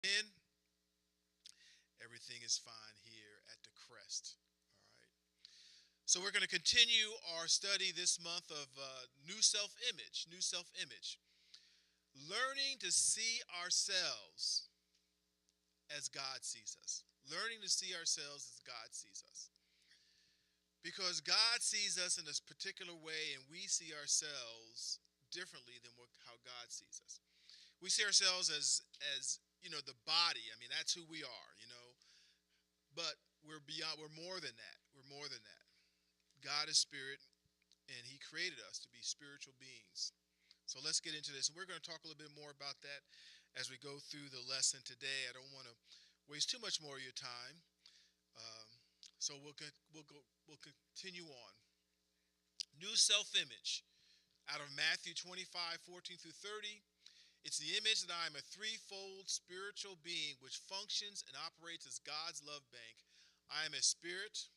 In everything is fine here at the Crest. All right. So we're going to continue our study this month of new self-image. New self-image. Learning to see ourselves as God sees us. Learning to see ourselves as God sees us. Because God sees us in this particular way, and we see ourselves differently than how God sees us. We see ourselves as the body. I mean, that's who we are. But we're beyond. We're more than that. We're more than that. God is spirit, and He created us to be spiritual beings. So let's get into this. And we're going to talk a little bit more about that as we go through the lesson today. I don't want to waste too much more of your time. Um, so we'll continue on. New self-image out of Matthew 25:14 through 30. It's the image that I am a threefold spiritual being which functions and operates as God's love bank. I am a spirit,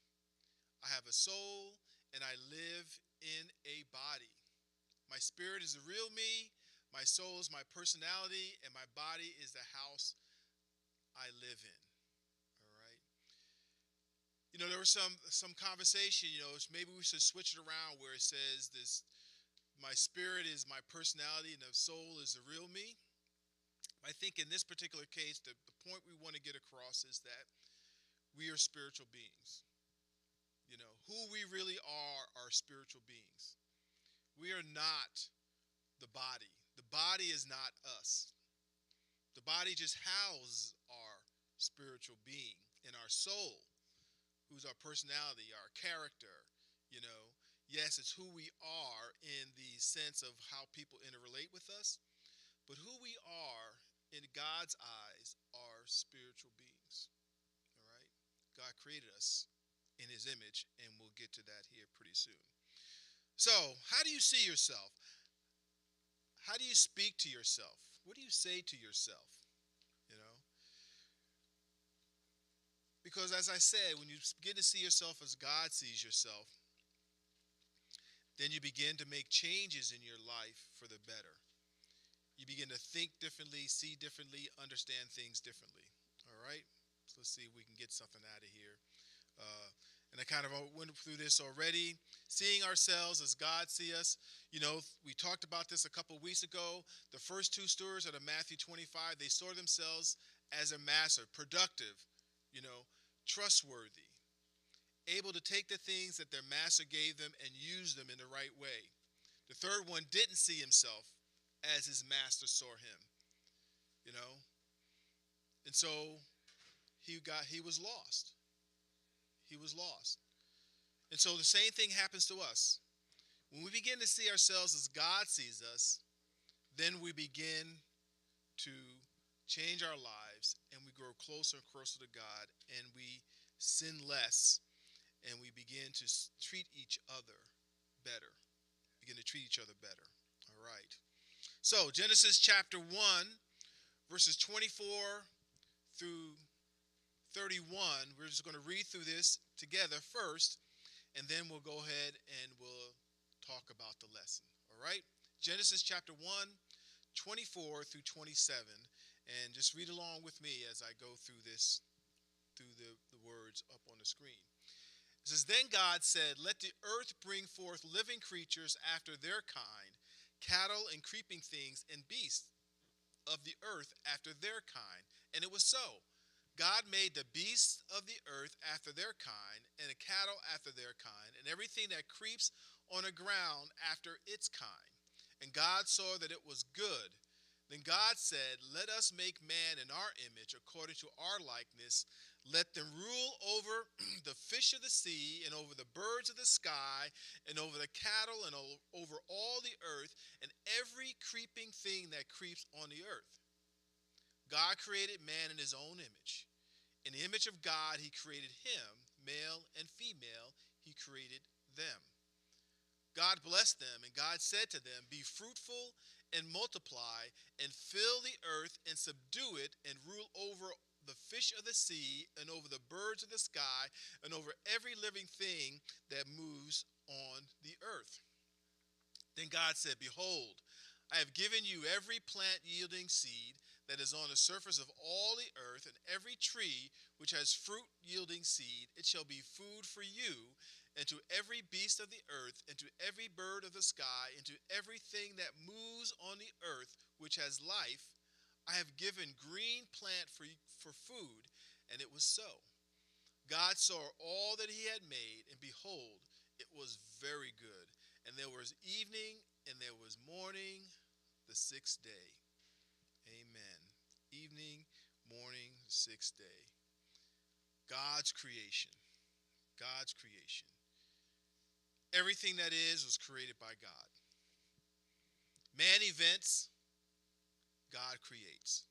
I have a soul, and I live in a body. My spirit is the real me, my soul is my personality, and my body is the house I live in. All right. There was some conversation. Maybe we should switch it around where it says this: my spirit is my personality, and the soul is the real me. I think in this particular case, the point we want to get across is that we are spiritual beings. Who we really are spiritual beings. We are not the body. The body is not us. The body just houses our spiritual being and our soul, who's our personality, our character. You know, yes, it's who we are in the sense of how people interrelate with us, but who we are in God's eyes are spiritual beings. All right? God created us in His image, and we'll get to that here pretty soon. So, how do you see yourself? How do you speak to yourself? What do you say to yourself? You know? Because as I said, when you begin to see yourself as God sees yourself, then you begin to make changes in your life for the better. You begin to think differently, see differently, understand things differently. All right? So let's see if we can get something out of here. And I kind of went through this already. Seeing ourselves as God sees us. We talked about this a couple weeks ago. The first two stewards out of Matthew 25, they saw themselves as a master, productive, trustworthy, able to take the things that their master gave them and use them in the right way. The third one didn't see himself as his master saw him, and so he was lost. He was lost. And so the same thing happens to us. When we begin to see ourselves as God sees us, then we begin to change our lives and we grow closer and closer to God and we sin less and we begin to treat each other better. Begin to treat each other better. All right. So Genesis chapter 1, verses 24 through 31. We're just going to read through this together first, and then we'll go ahead and we'll talk about the lesson. All right? Genesis chapter 1, 24 through 27. And just read along with me as I go through this, through the words up on the screen. It says, Then God said, Let the earth bring forth living creatures after their kind, cattle and creeping things and beasts of the earth after their kind. And it was so. God made the beasts of the earth after their kind, and the cattle after their kind, and everything that creeps on the ground after its kind. And God saw that it was good. Then God said, Let us make man in our image, according to our likeness. Let them rule over the fish of the sea, and over the birds of the sky, and over the cattle, and over all the earth, and every creeping thing that creeps on the earth. God created man in His own image. In the image of God, He created him, male and female, He created them. God blessed them, and God said to them, Be fruitful and multiply, and fill the earth and subdue it, and rule over the fish of the sea, and over the birds of the sky, and over every living thing that moves on the earth. Then God said, Behold, I have given you every plant yielding seed that is on the surface of all the earth, and every tree which has fruit yielding seed, it shall be food for you, and to every beast of the earth, and to every bird of the sky, and to everything that moves on the earth which has life, I have given green plant for food. And it was so. God saw all that he had made, and behold, it was very good. And there was evening, and there was morning, the sixth day. Amen. Evening, morning, sixth day. God's creation. God's creation. Everything that is was created by God. Man invents, God creates.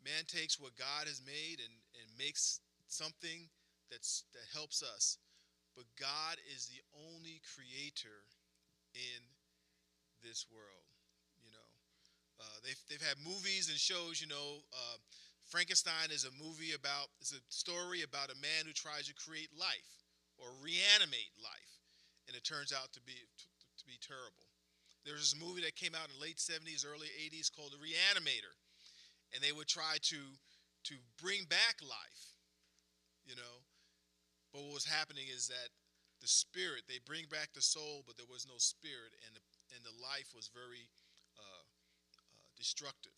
Man takes what God has made and makes something that helps us. But God is the only creator in this world. You know, they've had movies and shows. Frankenstein is a movie it's a story about a man who tries to create life or reanimate life, and it turns out to be terrible. There was this movie that came out in the late 70s, early 80s called The Reanimator, and they would try to bring back life, But what was happening is that the spirit, they bring back the soul, but there was no spirit, and the life was very destructive,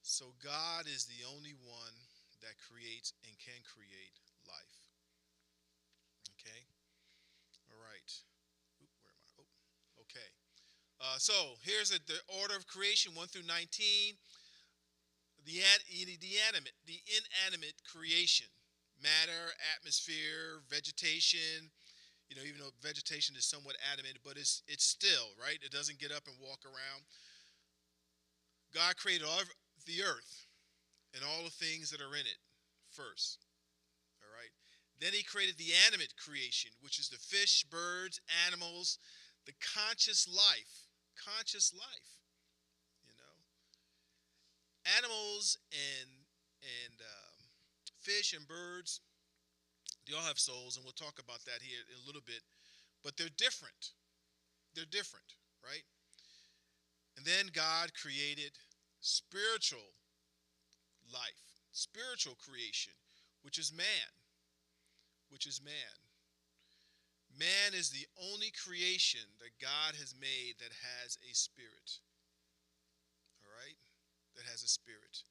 So God is the only one that creates and can create life. Okay? All right. Where am I? Oh, okay. So here's the order of creation, 1 through 19. The inanimate creation. Matter, atmosphere, vegetation. Even though vegetation is somewhat animated, but it's still, right? It doesn't get up and walk around. God created all of the earth and all the things that are in it first. All right. Then he created the animate creation, which is the fish, birds, animals, the conscious life. Conscious life. Animals and fish and birds, they all have souls, and we'll talk about that here in a little bit. But they're different. They're different, right? And then God created spiritual life, spiritual creation, which is man. Man is the only creation that God has made that has a spirit. All right? That has a spirit.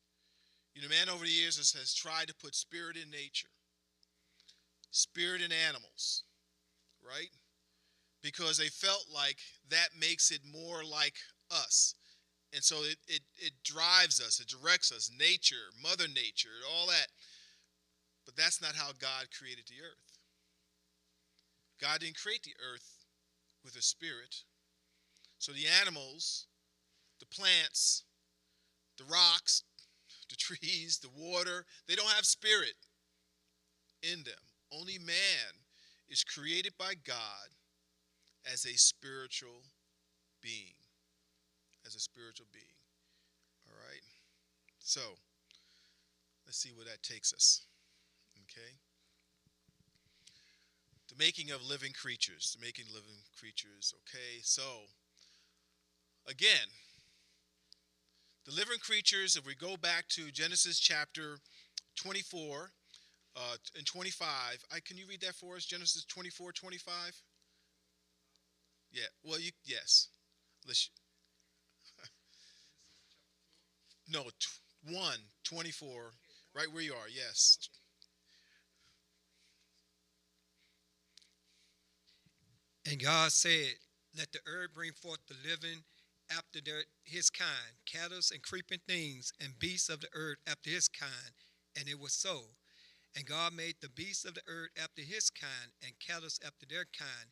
Man over the years has tried to put spirit in nature, spirit in animals, right? Because they felt like that makes it more like us. And so it drives us, it directs us, nature, Mother Nature, all that. But that's not how God created the earth. God didn't create the earth with a spirit. So the animals, the plants, the rocks, the trees, the water, they don't have spirit in them. Only man is created by God as a spiritual being. As a spiritual being. All right? So, let's see where that takes us. Okay? The making of living creatures. The making of living creatures. Okay? So, again, the living creatures, if we go back to Genesis chapter 24 and 25. Can you read that for us? Genesis 24, 25? Yeah. Well, yes. No, 1:24, right where you are, yes. And God said, let the earth bring forth the living after his kind, cattle and creeping things, and beasts of the earth after his kind. And it was so. And God made the beasts of the earth after his kind, and cattle after their kind,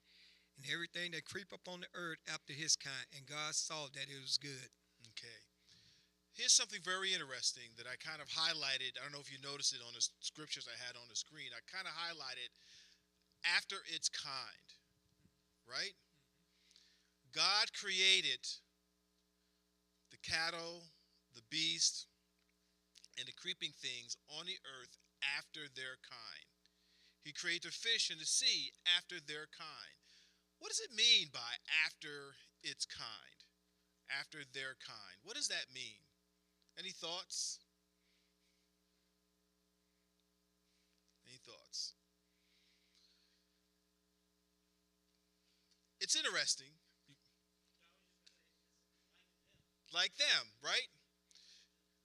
and everything that creep upon the earth after his kind. And God saw that it was good. Okay. Here's something very interesting that I kind of highlighted. I don't know if you noticed it on the scriptures I had on the screen. I kind of highlighted after its kind, right? God created the cattle, the beast, and the creeping things on the earth after their kind. He created the fish in the sea after their kind. What does it mean by after its kind? After their kind. What does that mean? Any thoughts? Any thoughts? It's interesting. Like them, right?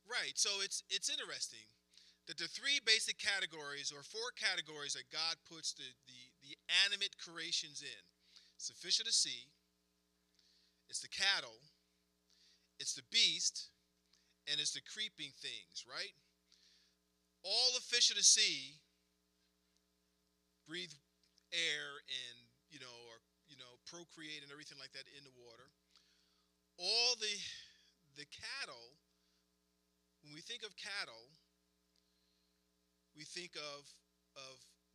Right. So it's interesting that the three basic categories or four categories that God puts the animate creations in. It's the fish of the sea, it's the cattle, it's the beast, and it's the creeping things, right? All the fish of the sea breathe air and, procreate and everything like that in the water. All the cattle, when we think of cattle, we think of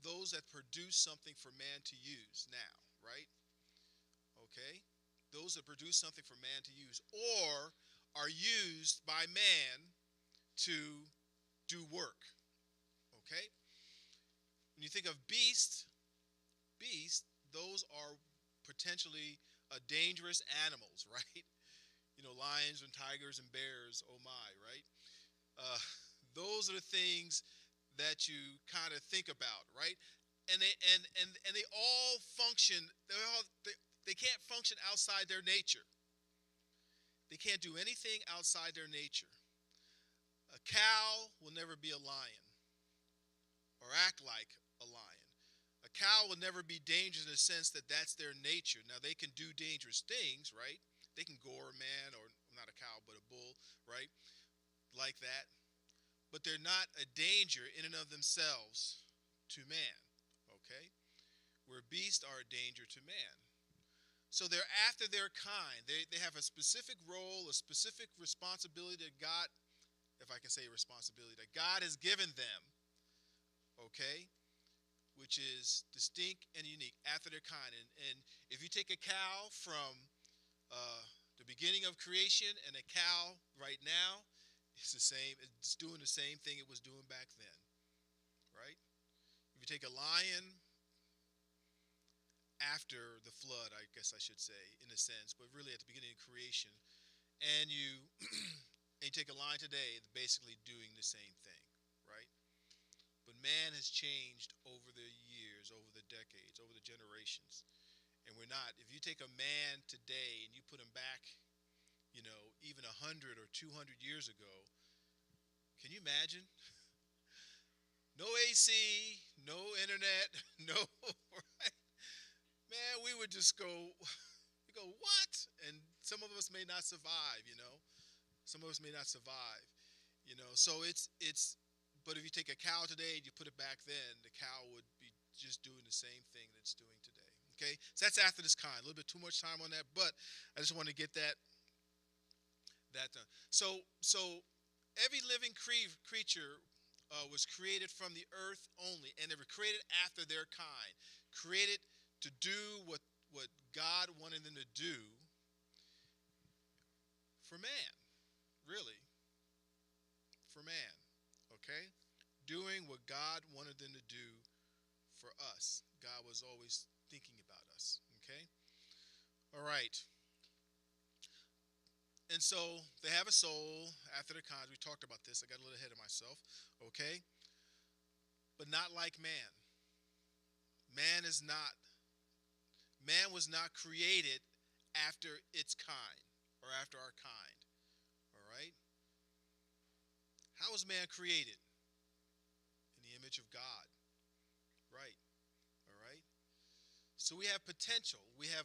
those that produce something for man to use now, right? Okay? Those that produce something for man to use or are used by man to do work. Okay? When you think of beast, those are potentially dangerous animals, right? Lions and tigers and bears, oh my, right? Those are the things that you kind of think about, right? And they all function. They can't function outside their nature. They can't do anything outside their nature. A cow will never be a lion or act like a lion. A cow will never be dangerous in the sense that that's their nature. Now, they can do dangerous things, right? They can gore a man, or not a cow, but a bull, right? Like that. But they're not a danger in and of themselves to man, okay? Where beasts are a danger to man. So they're after their kind. They have a specific role, a specific responsibility that God, if I can say responsibility, that God has given them, okay? Which is distinct and unique, after their kind. And if you take a cow from the beginning of creation and a cow right now, it's the same. It's doing the same thing it was doing back then, right? If you take a lion after the flood, I guess I should say, in a sense, but really at the beginning of creation, and you take a lion today, it's basically doing the same thing, right? But man has changed over the years, over the decades, over the generations. And we're not. If you take a man today and you put him back, even 100 or 200 years ago, can you imagine? No AC, no internet, no, right? Man, we would just go, what? And some of us may not survive, Some of us may not survive, So but if you take a cow today and you put it back then, the cow would be just doing the same thing that it's doing today. Okay, so that's after this kind. A little bit too much time on that, but I just want to get that done. So every living creature was created from the earth only, and they were created after their kind, created to do what God wanted them to do for man, really, for man. Okay, doing what God wanted them to do for us. God was always thinking about us. Okay, all right. And so they have a soul after the kind. We talked about this. I got a little ahead of myself. Okay? But not like man. Man was not created after its kind or after our kind. All right? How was man created? In the image of God. Right. All right? So we have potential. We have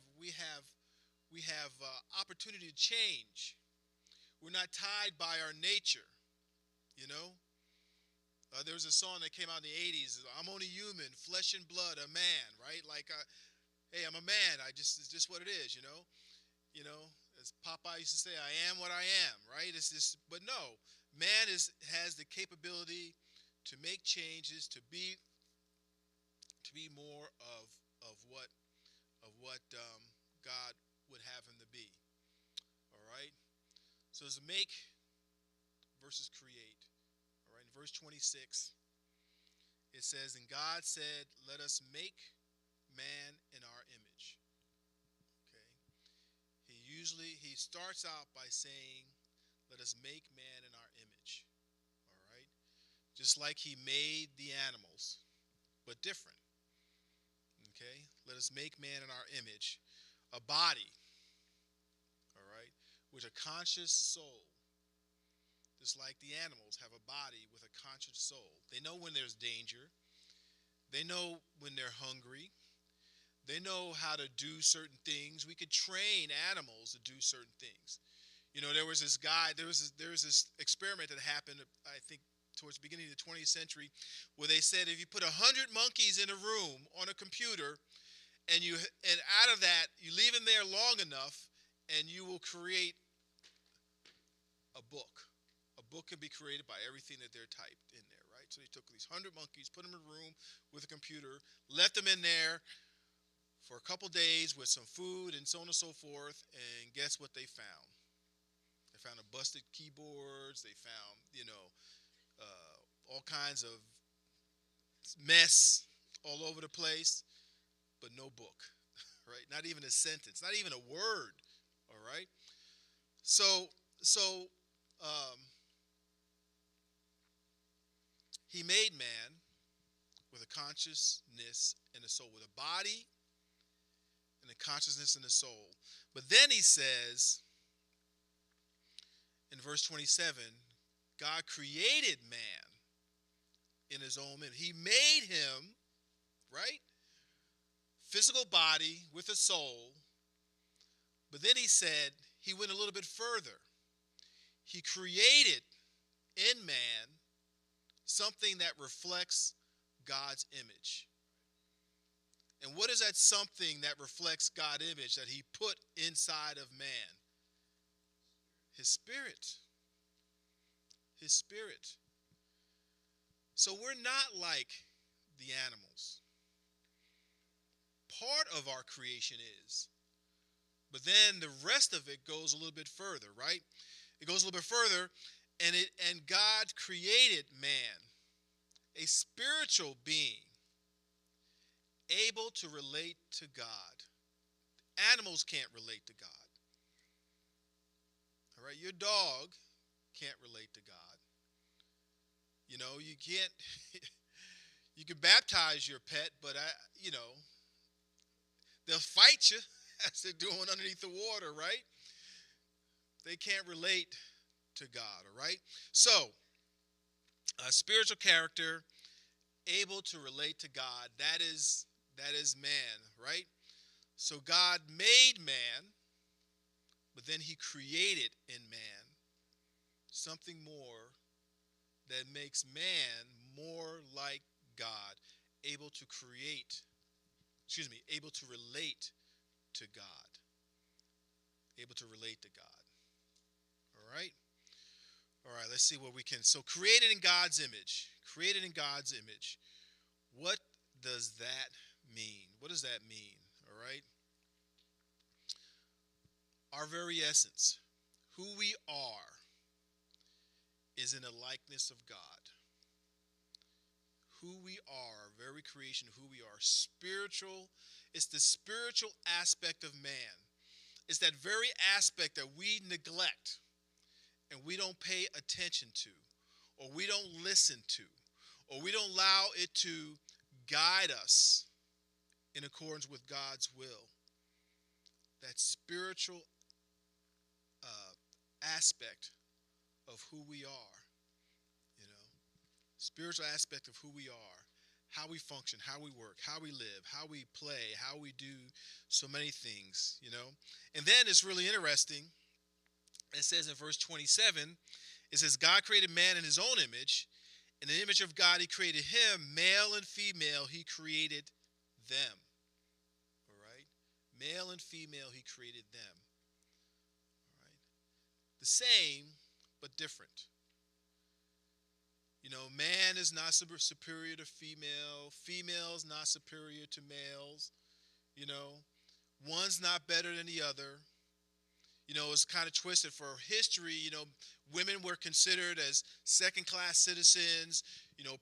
opportunity to change. We're not tied by our nature, There was a song that came out in the 80s, I'm only human, flesh and blood, a man, right? Like, hey, I'm a man, it's just what it is, As Popeye used to say, I am what I am, right? But no, man has the capability to make changes, to be more of what God would have him to be. All right? So it's make versus create. All right? In verse 26, it says, and God said, let us make man in our image. Okay? He starts out by saying, Let us make man in our image. All right? Just like he made the animals, but different. Okay? Let us make man in our image. A body, all right, with a conscious soul. Just like the animals have a body with a conscious soul. They know when there's danger. They know when they're hungry. They know how to do certain things. We could train animals to do certain things. You know, there was this this experiment that happened, I think, towards the beginning of the 20th century, where they said if you put 100 monkeys in a room on a computer, and out of that, you leave them there long enough, and you will create a book. A book can be created by everything that they're typed in there, right? So they took these 100 monkeys, put them in a room with a computer, left them in there for a couple days with some food and so on and so forth, and guess what they found? They found a busted keyboards. They found, all kinds of mess all over the place, but no book, right? Not even a sentence, not even a word, all right? So he made man with a consciousness and a soul, with a body and a consciousness and a soul. But then he says in verse 27, God created man in his own image. He made him, right? Physical body with a soul. But then he said, he went a little bit further. He created in man something that reflects God's image. And what is that something that reflects God's image that he put inside of man? His spirit. His spirit. So we're not like the animals. Part of our creation is. But then the rest of it goes a little bit further, right? It goes a little bit further, and God created man, a spiritual being, able to relate to God. Animals can't relate to God. All right, your dog can't relate to God. You know, you can't, you can baptize your pet, but they'll fight you as they're doing underneath the water, right? They can't relate to God, all right? So, a spiritual character able to relate to God, that is man, right? So God made man, but then he created in man something more that makes man more like God, able to relate to God. Able to relate to God. All right? All right, let's see what we can. So created in God's image. Created in God's image. What does that mean? What does that mean? All right? Our very essence, who we are, is in the likeness of God. Who we are, very creation, who we are, spiritual. It's the spiritual aspect of man. It's that very aspect that we neglect and we don't pay attention to, or we don't listen to, or we don't allow it to guide us in accordance with God's will. That spiritual aspect of who we are, spiritual aspect of who we are, how we function, how we work, how we live, how we play, how we do so many things, And then it's really interesting. It says in verse 27, it says, God created man in his own image. In the image of God, he created him, male and female, he created them. All right? Male and female, he created them. All right? The same, but different. Man is not superior to female. Female is not superior to males. One's not better than the other. It's kind of twisted. For history, women were considered as second-class citizens,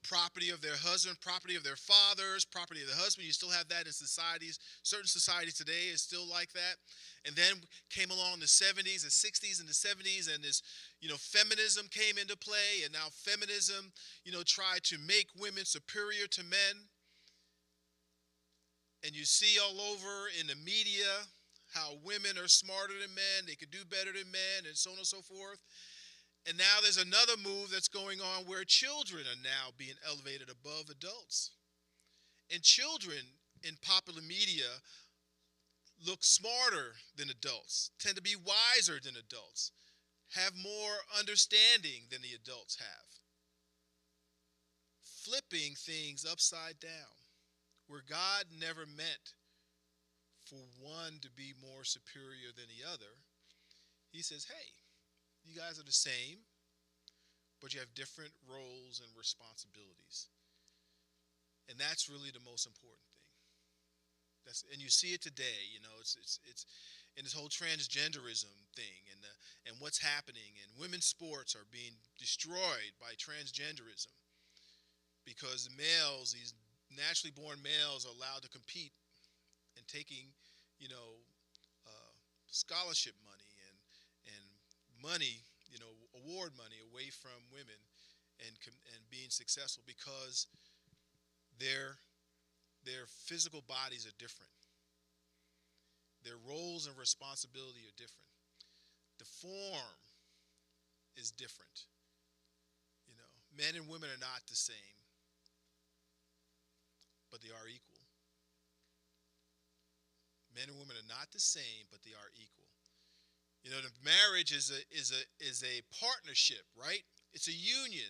property of their husband, property of their fathers, property of the husband. You still have that in societies. Certain societies today is still like that. And then came along the 70s, the 60s, and the 70s, and this, feminism came into play. And now feminism, tried to make women superior to men. And you see all over in the media how women are smarter than men, they could do better than men, and so on and so forth. And now there's another move that's going on where children are now being elevated above adults. And children in popular media look smarter than adults, tend to be wiser than adults, have more understanding than the adults have. Flipping things upside down, where God never meant for one to be more superior than the other. He says, hey, you guys are the same, but you have different roles and responsibilities. And that's really the most important thing. And you see it today, it's in this whole transgenderism thing and what's happening. And women's sports are being destroyed by transgenderism because these naturally born males are allowed to compete and taking, scholarship money and money, award money away from women and being successful because their physical bodies are different. Their roles and responsibility are different. The form is different. Men and women are not the same, but they are equal. Men and women are not the same, but they are equal. The marriage is a partnership, right? It's a union.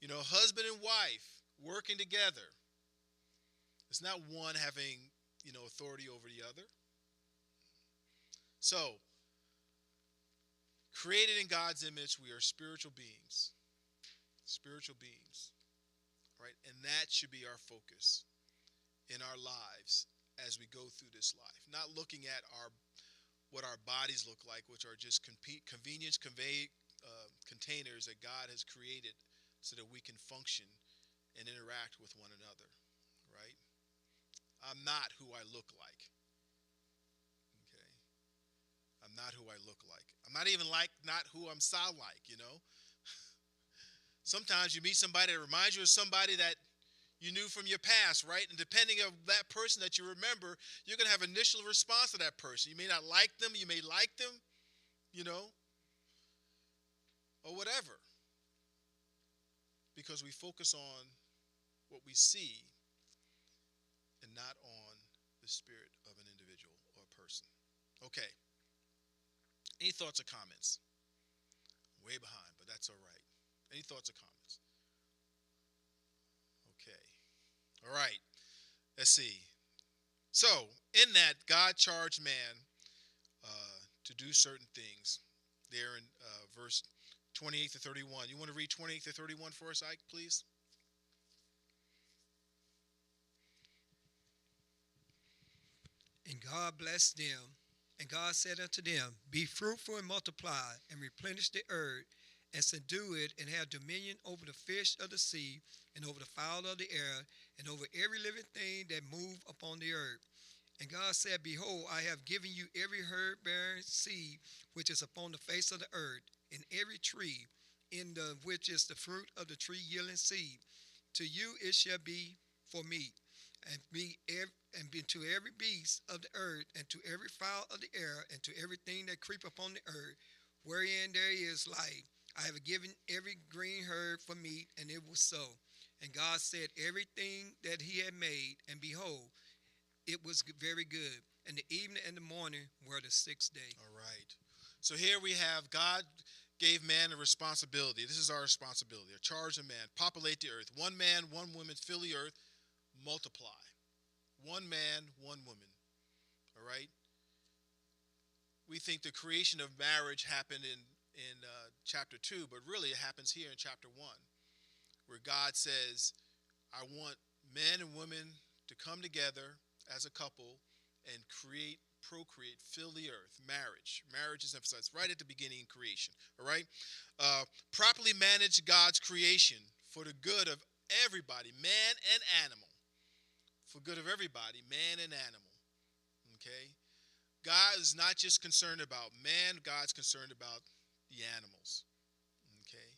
Husband and wife working together. It's not one having, authority over the other. So, created in God's image, we are spiritual beings. Spiritual beings, right? And that should be our focus in our lives as we go through this life. Not looking at what our bodies look like, which are just convenience containers that God has created so that we can function and interact with one another, right? I'm not who I look like. Okay? I'm not who I look like. I'm not even not who I'm sound like, Sometimes you meet somebody that reminds you of somebody that you knew from your past, right? And depending on that person that you remember, you're going to have initial response to that person. You may not like them, you may like them, or whatever. Because we focus on what we see and not on the spirit of an individual or a person. Okay. Any thoughts or comments? Way behind, but that's all right. Any thoughts or comments? Okay. All right. Let's see. So, in that, God charged man to do certain things. There in verse 28 to 31. You want to read 28 to 31 for us, Ike, please? And God blessed them. And God said unto them, be fruitful and multiply, and replenish the earth, and subdue it, and have dominion over the fish of the sea, and over the fowl of the air, and over every living thing that move upon the earth. And God said, behold, I have given you every herb-bearing seed which is upon the face of the earth, and every tree in the which is the fruit of the tree yielding seed. To you it shall be for meat, and be to every beast of the earth, and to every fowl of the air, and to everything that creep upon the earth, wherein there is life. I have given every green herb for meat, and it was so. And God said everything that he had made, and behold, it was very good. And the evening and the morning were the sixth day. All right. So here we have God gave man a responsibility. This is our responsibility, a charge of man. Populate the earth. One man, one woman, fill the earth, multiply. One man, one woman. All right? We think the creation of marriage happened in chapter 2, but really it happens here in chapter 1, where God says, I want men and women to come together as a couple and create procreate, fill the earth, marriage. Marriage is emphasized right at the beginning in creation, all right? Properly manage God's creation for the good of everybody, man and animal. For good of everybody, man and animal, okay? God is not just concerned about man, God's concerned about the animals, okay?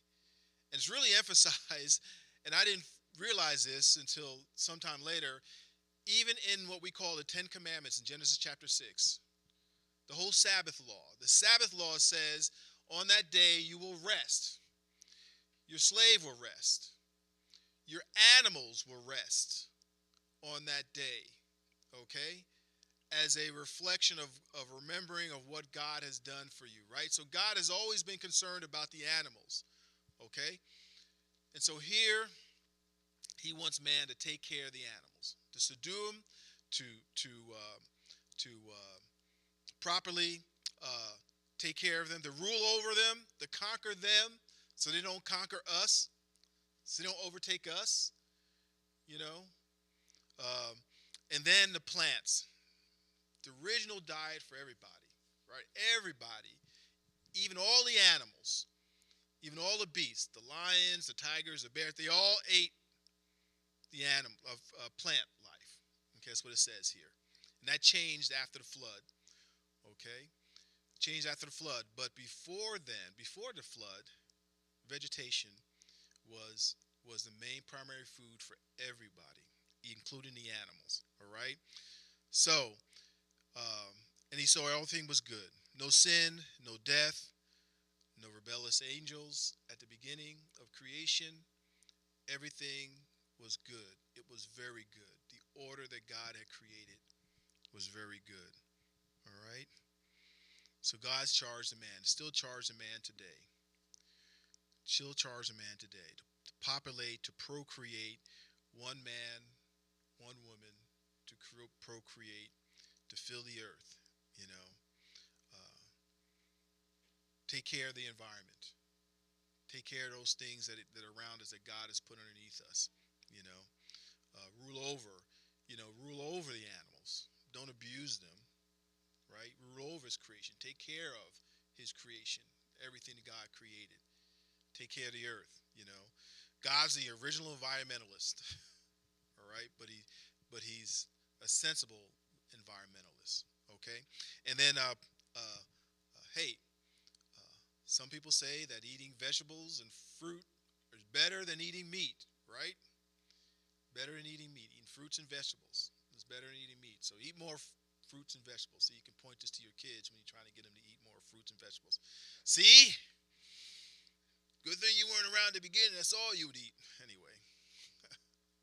And it's really emphasized, and I didn't realize this until sometime later, even in what we call the Ten Commandments in Genesis chapter 6, the whole Sabbath law. The Sabbath law says, on that day you will rest. Your slave will rest. Your animals will rest on that day, okay? As a reflection of remembering of what God has done for you, right? So God has always been concerned about the animals, okay? And so here, he wants man to take care of the animals, to subdue them, to properly take care of them, to rule over them, to conquer them, so they don't conquer us, so they don't overtake us, you know. And then the plants, the original diet for everybody, right? Everybody, even all the animals, even all the beasts, the lions, the tigers, the bears, they all ate the animal of plant life. Okay, that's what it says here. And that changed after the flood. Okay? Changed after the flood. But before then, before the flood, vegetation was the main primary food for everybody, including the animals. All right? So, and he saw everything was good. No sin, no death, no rebellious angels at the beginning of creation. Everything was good. It was very good. The order that God had created was very good. All right? So God's charged the man, still charged the man today. Still charged the man today to populate, to procreate, one man, one woman, to procreate, to fill the earth, you know. Take care of the environment. Take care of those things that are around us that God has put underneath us, you know. Rule over the animals. Don't abuse them, right? Rule over his creation. Take care of his creation, everything that God created. Take care of the earth, you know. God's the original environmentalist, all right? But he's a sensible environmentalist, okay? And then, hey, some people say that eating vegetables and fruit is better than eating meat, right? Better than eating meat. Eating fruits and vegetables is better than eating meat. So eat more fruits and vegetables. So you can point this to your kids when you're trying to get them to eat more fruits and vegetables. See? Good thing you weren't around at the beginning. That's all you would eat. Anyway.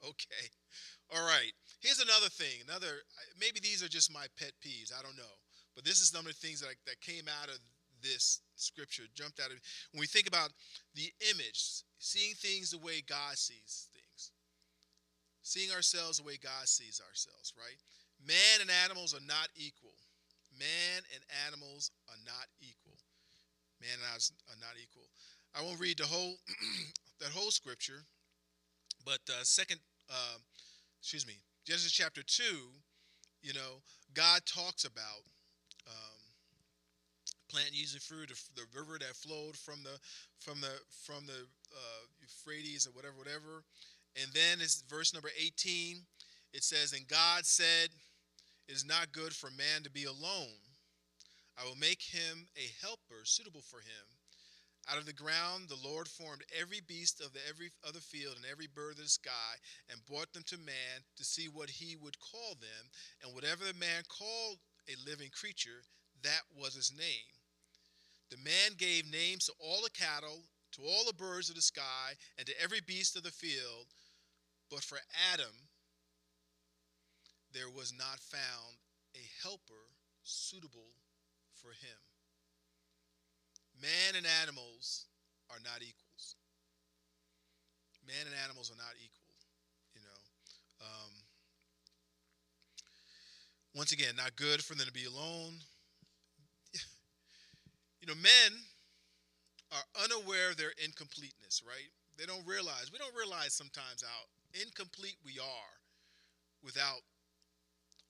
Okay. All right. Here's another thing. Maybe these are just my pet peeves. I don't know. But this is some of the things that came out of this scripture, jumped out of it. When we think about the image, seeing things the way God sees things, seeing ourselves the way God sees ourselves, right? Man and animals are not equal. Man and animals are not equal. Man and animals are not equal. I won't read the whole that whole scripture, but Genesis chapter 2, you know, God talks about plant using fruit, the river that flowed from the Euphrates or whatever. And then it's verse number 18. It says, "And God said, it is not good for man to be alone. I will make him a helper suitable for him. Out of the ground the Lord formed every beast of every other field and every bird of the sky and brought them to man to see what he would call them. And whatever the man called a living creature, that was his name. The man gave names to all the cattle, to all the birds of the sky, and to every beast of the field. But for Adam, there was not found a helper suitable for him." Man and animals are not equals. Man and animals are not equal, you know. Once again, not good for them to be alone. You know, men are unaware of their incompleteness, right? We don't realize sometimes how incomplete we are without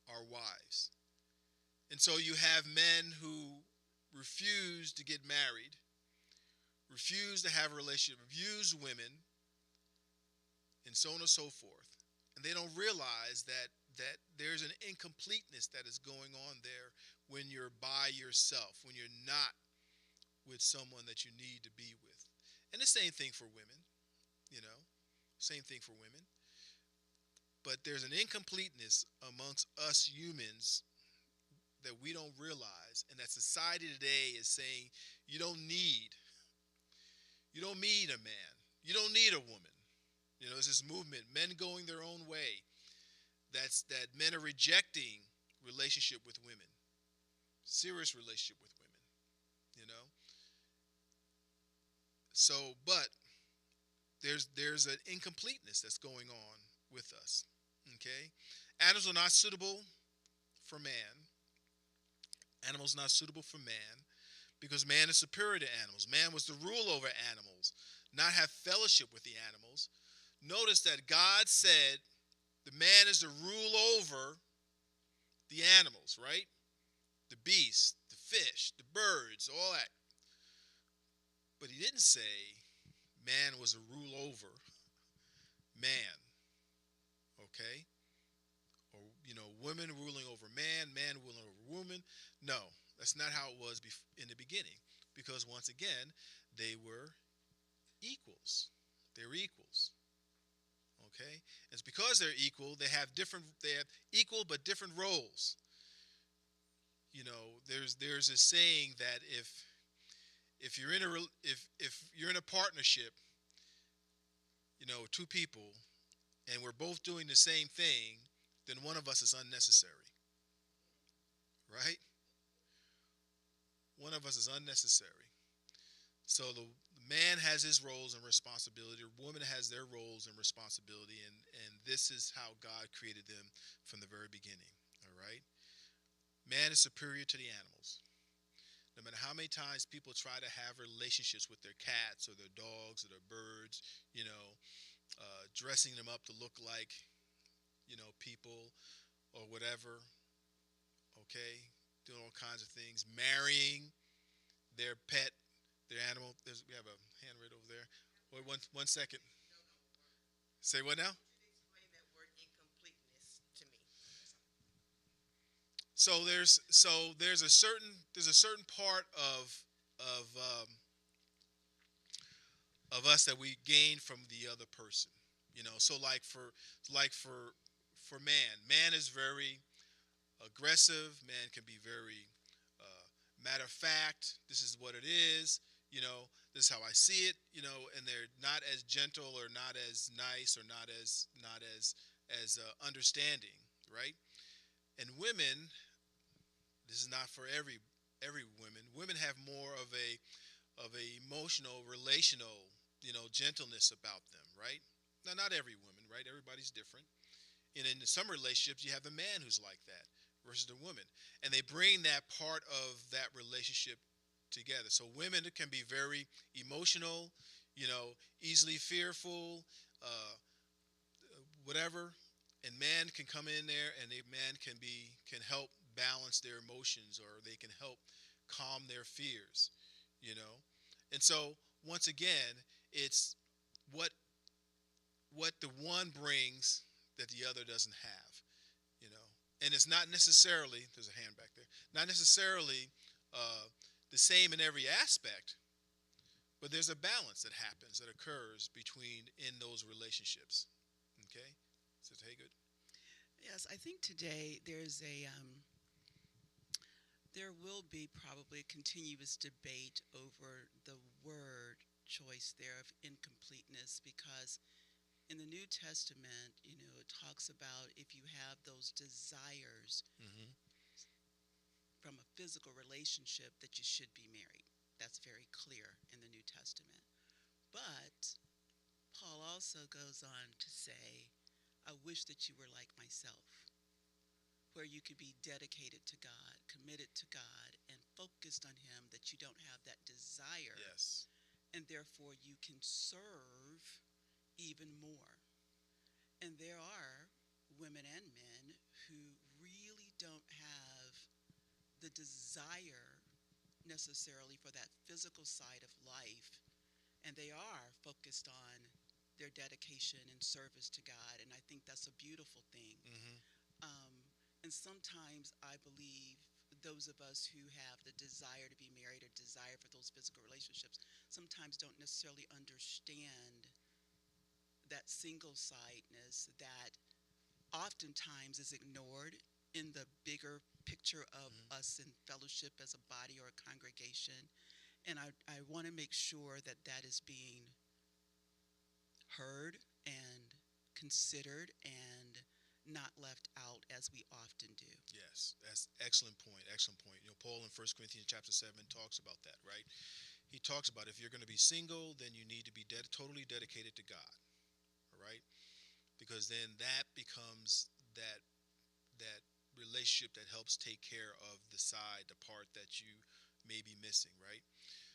our wives. And so you have men who refuse to get married, refuse to have a relationship, abuse women, and so on and so forth. And they don't realize that there's an incompleteness that is going on there when you're by yourself, when you're not with someone that you need to be with. And the same thing for women, you know, same thing for women. But there's an incompleteness amongst us humans that we don't realize, and that society today is saying you don't need a man, you don't need a woman. You know, there's this movement, men going their own way. That men are rejecting relationship with women, serious relationship with women. You know, so but there's an incompleteness that's going on with us. Okay, animals are not suitable for man. Animals not suitable for man because man is superior to animals. Man was to rule over animals, not have fellowship with the animals. Notice that God said the man is to rule over the animals, right? The beasts, the fish, the birds, all that. But he didn't say man was to rule over man, okay? Or, women ruling over man, man ruling over woman. No, that's not how it was in the beginning. Because once again, they were equals. They're equals. Okay? It's because they're equal, they have equal but different roles. There's a saying that if you're in a partnership, two people, and we're both doing the same thing, then one of us is unnecessary. Right? One of us is unnecessary. So the man has his roles and responsibility, the woman has their roles and responsibility, and this is how God created them from the very beginning. All right? Man is superior to the animals. No matter how many times people try to have relationships with their cats or their dogs or their birds, dressing them up to look like, people or whatever, okay? Doing all kinds of things, marrying their pet, their animal. We have a hand right over there. Wait, one second. Say what now? Explain that word incompleteness to me. So there's a certain part of um, of us that we gain from the other person. So for man is very aggressive. Man can be very matter of fact. This is what it is. This is how I see it. And they're not as gentle or not as nice or not as understanding, right? And women, this is not for every women. Women have more of a emotional, relational, gentleness about them, right? Now, not every woman, right? Everybody's different. And in some relationships, you have the man who's like that versus the woman. And they bring that part of that relationship together. So women can be very emotional, easily fearful, whatever. And man can come in there, and a man can help balance their emotions, or they can help calm their fears. And so once again, it's what the one brings that the other doesn't have. And it's not necessarily, there's a hand back there, not necessarily the same in every aspect, but there's a balance that happens, that occurs in those relationships. Okay? Sister Haygood? Yes, I think today there will be probably a continuous debate over the word choice there of incompleteness, because in the New Testament, it talks about if you have those desires Mm-hmm. from a physical relationship that you should be married. That's very clear in the New Testament. But Paul also goes on to say, I wish that you were like myself, where you could be dedicated to God, committed to God, and focused on Him, that you don't have that desire. Yes. And therefore you can serve even more. And there are women and men who really don't have the desire necessarily for that physical side of life, and they are focused on their dedication and service to God, and I think that's a beautiful thing. Mm-hmm. Um, and sometimes I believe those of us who have the desire to be married or desire for those physical relationships sometimes don't necessarily understand that single sideness that oftentimes is ignored in the bigger picture of Mm-hmm. us in fellowship as a body or a congregation. And I want to make sure that that is being heard and considered and not left out as we often do. Yes, that's excellent point. Excellent point. Paul in 1 Corinthians chapter 7 talks about that, right? He talks about if you're going to be single, then you need to be totally dedicated to God, all right? Because then that becomes that relationship that helps take care of the part that you may be missing, right?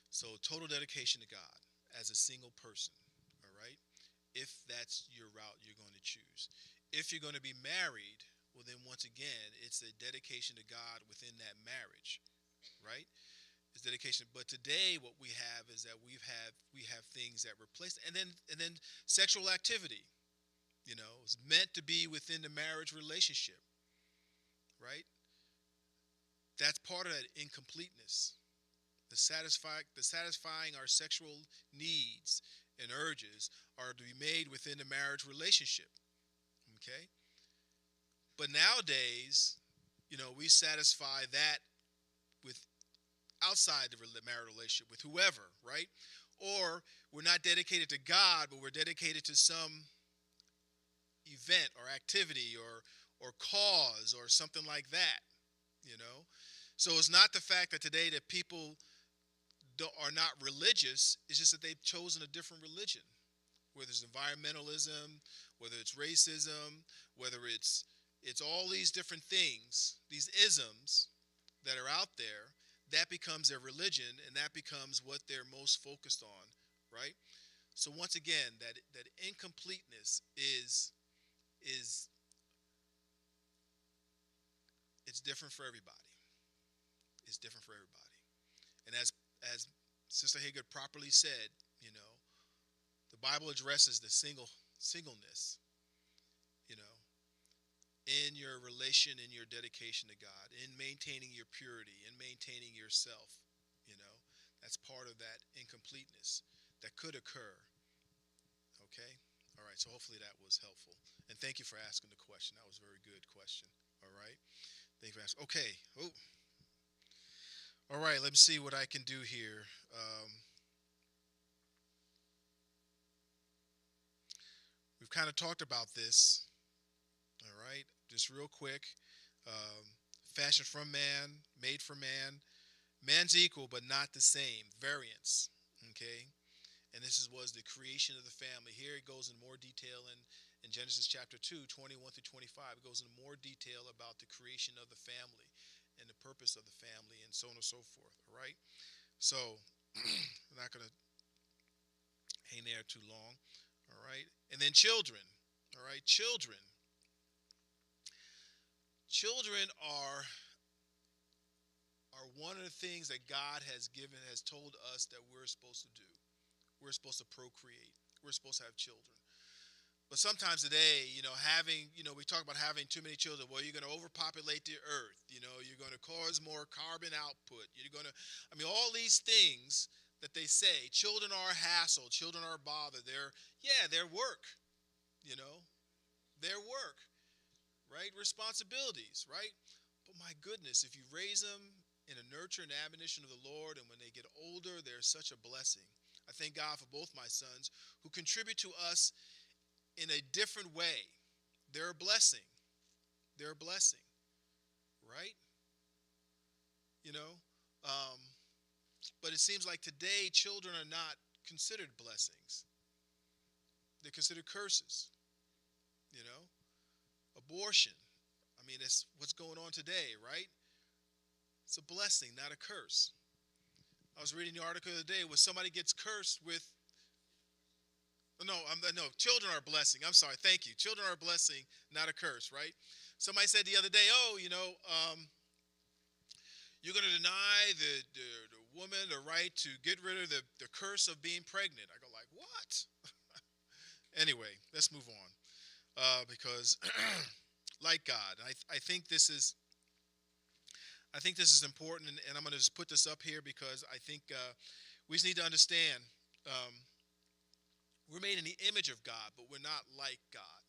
So total dedication to God as a single person, all right? If that's your route you're going to choose. If you're going to be married, well then once again, it's a dedication to God within that marriage, right? It's dedication. But today what we have is that we have things that replace, and then sexual activity, is meant to be within the marriage relationship, right? That's part of that incompleteness. The satisfying our sexual needs and urges are to be made within the marriage relationship. Okay? But nowadays, we satisfy that with outside the marital relationship with whoever, right? Or we're not dedicated to God, but we're dedicated to some event or activity or cause or something like that. So it's not the fact that today that people are not religious, it's just that they've chosen a different religion, whether it's environmentalism, whether it's racism, whether it's all these different things, these isms that are out there. That becomes their religion, and that becomes what they're most focused on, right? So once again, that incompleteness is it's different for everybody. It's different for everybody. And as Sister Haygood properly said, the Bible addresses the singleness, in your relation, in your dedication to God, in maintaining your purity, in maintaining yourself. That's part of that incompleteness that could occur. Okay? All right, so hopefully that was helpful. And thank you for asking the question. That was a very good question. All right? Thank you for asking. Okay. Oh. All right, let me see what I can do here. We've kind of talked about this. All right, just real quick. Fashioned from man, made for man. Man's equal, but not the same. Variance. Okay? And this was the creation of the family. Here it goes in more detail in Genesis chapter 2, 21 through 25. It goes into more detail about the creation of the family and the purpose of the family and so on and so forth. All right? So, I'm not going to hang there too long. All right? And then children. All right? Children. Children are one of the things that God has told us that we're supposed to do. We're supposed to procreate. We're supposed to have children. But sometimes today, we talk about having too many children. Well, you're going to overpopulate the earth. You're going to cause more carbon output. All these things that they say. Children are a hassle. Children are a bother. They're work. Their work, right? Responsibilities, right? But my goodness, if you raise them in a nurture and admonition of the Lord, and when they get older, they're such a blessing. I thank God for both my sons who contribute to us in a different way. They're a blessing. They're a blessing, right? But it seems like today children are not considered blessings. They're considered curses. Abortion. It's what's going on today, right? It's a blessing, not a curse. I was reading the article the other day where somebody gets cursed with. No, children are a blessing. I'm sorry, thank you. Children are a blessing, not a curse, right? Somebody said the other day, You're going to deny the woman the right to get rid of the curse of being pregnant. I go like, what? Anyway, let's move on. Because like God, I think this is important, and I'm going to just put this up here because I think we just need to understand we're made in the image of God, but we're not like God.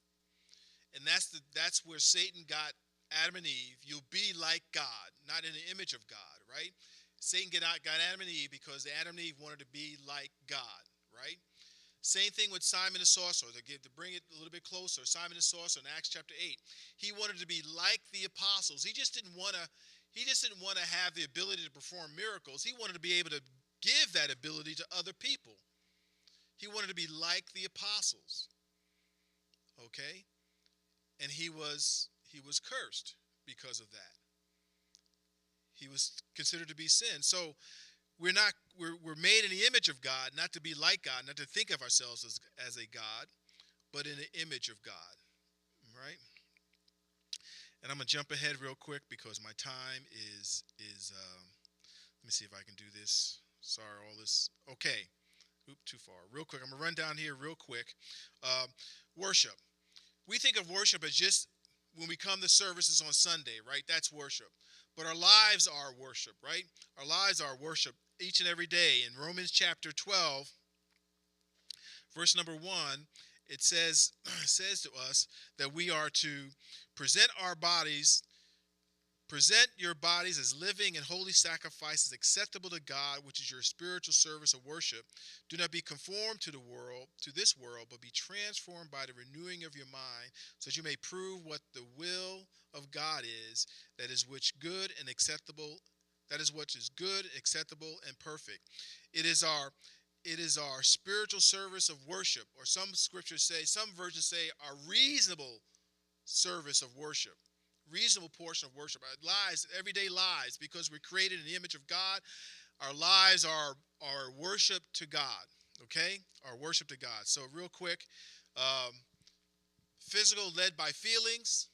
And that's where Satan got Adam and Eve. You'll be like God, not in the image of God, right? Satan got Adam and Eve because Adam and Eve wanted to be like God, right? Same thing with Simon the sorcerer. To bring it a little bit closer, Simon the sorcerer in Acts chapter 8. He wanted to be like the apostles. He just didn't want to have the ability to perform miracles. He wanted to be able to give that ability to other people. He wanted to be like the apostles. Okay? And he was cursed because of that. He was considered to be sin. So we're made in the image of God, not to be like God, not to think of ourselves as a God, but in the image of God. Right? And I'm going to jump ahead real quick because my time is let me see if I can do this. Sorry, all this. Okay. Oop, too far. Real quick. I'm going to run down here real quick. Worship. We think of worship as just when we come to services on Sunday, right? That's worship. But our lives are worship, right? Our lives are worship each and every day. In Romans chapter 12, verse number 1, it says to us that we are to present your bodies as living and holy sacrifices acceptable to God, which is your spiritual service of worship. Do not be conformed to this world, but be transformed by the renewing of your mind, so that you may prove what the will of God is, that is what is good, acceptable, and perfect. It is our spiritual service of worship, or some versions say our reasonable service of worship. Reasonable portion of worship. Our lives, everyday lives, because we're created in the image of God, our lives are worship to God. Okay? Our worship to God. So real quick, physical led by feelings,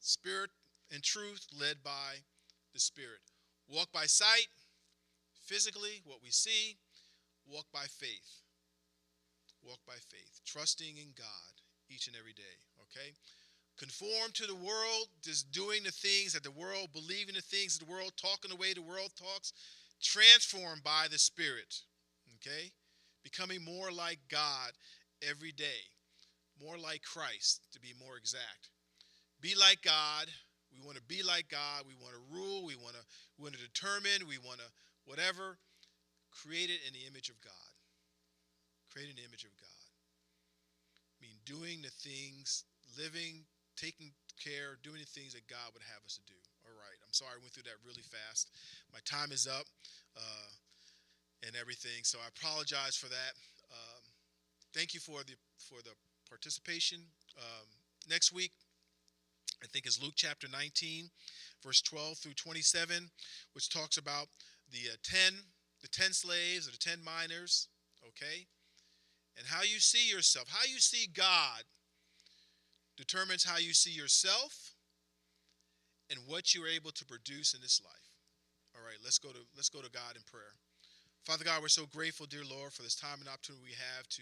spirit and truth led by the Spirit. Walk by sight, physically, what we see. Walk by faith. Walk by faith. Trusting in God each and every day. Okay? Conform to the world, just doing the things that the world, believing the things that the world, talking the way the world talks. Transformed by the Spirit. Okay? Becoming more like God every day. More like Christ, to be more exact. Be like God. We want to be like God. We want to rule. We want to determine. We want to whatever. Created in the image of God. Created in the image of God. I mean, doing the things, living, taking care, doing the things that God would have us to do. All right. I'm sorry I went through that really fast. My time is up and everything, so I apologize for that. Thank you for the participation. Next week, I think is Luke chapter 19, verse 12 through 27, which talks about the 10 slaves or the 10 miners, okay? And how you see yourself, how you see God determines how you see yourself and what you are able to produce in this life. All right, let's go to God in prayer. Father God, we're so grateful, dear Lord, for this time and opportunity we have to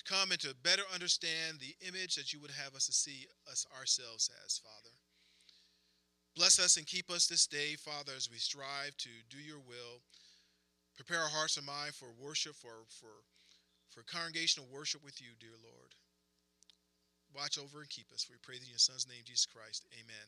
come and to better understand the image that you would have us to see us ourselves as, Father. Bless us and keep us this day, Father, as we strive to do your will. Prepare our hearts and mind for worship, for congregational worship with you, dear Lord. Watch over and keep us. We pray in your Son's name, Jesus Christ. Amen.